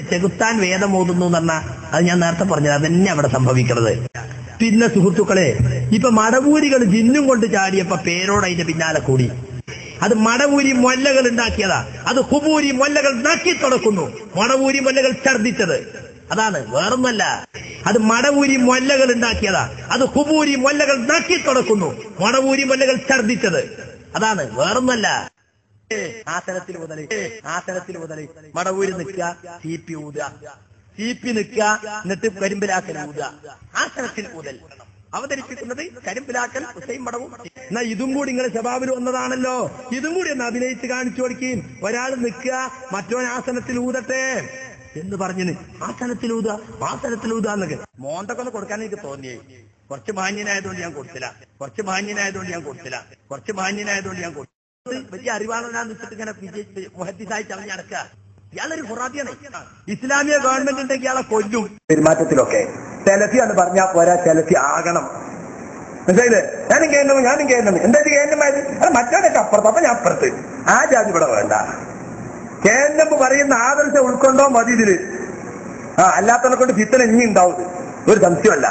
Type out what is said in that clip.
ചെകുത്താൻ വേദം ഓതുന്നു എന്ന് പറഞ്ഞാൽ അത് ഞാൻ നേരത്തെ പറഞ്ഞത് അതന്നെ അവിടെ സംഭവിക്കുന്നത്. പിന്നെ സുഹൃത്തുക്കളെ, ഇപ്പൊ മടവൂരികൾ ജിന്നും കൊണ്ട് ചാടിയപ്പോ പേരോട് അതിന്റെ പിന്നാലെ കൂടി. അത് മടവൂരി മൊല്ലകൾ ഉണ്ടാക്കിയതാ. അത് കുബൂരി മൊല്ലകൾ നക്കി തുടക്കുന്നു. മടവൂരി മൊല്ലകൾ ഛർദിച്ചത് അതാണ്, വേറൊന്നല്ല. അത് മടവൂരി മൊല്ലകൾ ഉണ്ടാക്കിയതാ. അത് കുബൂരി മൊല്ലകൾ നക്കി തുടക്കുന്നു. മടവൂരി മൊല്ലകൾ ഛർദിച്ചത് അതാണ്, വേറൊന്നല്ല. ആസനത്തിൽ മുതൽ മടവൂരി നിൽക്കുക, CP ഊതുക, CP നിൽക്കുക, എന്നിട്ട് കരിമ്പിലാക്കൽ ഊതുക. ആസനത്തിൽ മുതൽ അവതരിപ്പിക്കുന്നത് കരിമ്പിലാക്കൽ ഹുസൈൻ മടവും. എന്നാ ഇതും കൂടി നിങ്ങളെ ശബാബിൽ വന്നതാണല്ലോ, ഇതും കൂടി ഒന്ന് അഭിനയിച്ച് കാണിച്ചു കൊടുക്കുകയും. ഒരാൾ നിൽക്കുക, മറ്റോൻ ആസനത്തിൽ ഊതട്ടെ എന്ന് പറഞ്ഞിന് ആസനത്തിൽ ഊതുക എന്നൊക്കെ മോന്തൊക്കെ കൊടുക്കാൻ എനിക്ക് തോന്നിയേ. കുറച്ച് മാന്യനായതുകൊണ്ട് ഞാൻ കൊടുത്തില്ല. വലിയ അറിവാണെന്നാന്ന് വെച്ചിട്ട് ഇങ്ങനെ മുഹദ്ദിസായി ചമഞ്ഞ് നടക്കുക. ഇയാളൊരു ഖുറാബിയാണ്. ഇസ്ലാമിക ഗവൺമെന്റ് ഉണ്ടെങ്കിൽ ഇയാളെ കൊല്ലും. പെരുമാറ്റത്തിലൊക്കെ സെലഫി എന്ന് പറഞ്ഞാൽ പോരാ, സെലഫി ആകണം. മനസ്സിലായില്ലേ? ഞാനും കേന്ദ്രം എന്താ കേന്ദ്രമായത്? അത് മറ്റോടൊക്കെ അപ്പുറത്ത്, അപ്പൊ ഞാൻ അപ്പുറത്ത്. ആ ജാതി ഇവിടെ വേണ്ട. കേന്ദ്രം പറയുന്ന ആദർശം ഉൾക്കൊണ്ടോ മതി ഇതില്. അല്ലാത്തവരെ കൊണ്ട് ഫിത്തന ഇനി ഉണ്ടാവും, ഒരു സംശയമല്ല.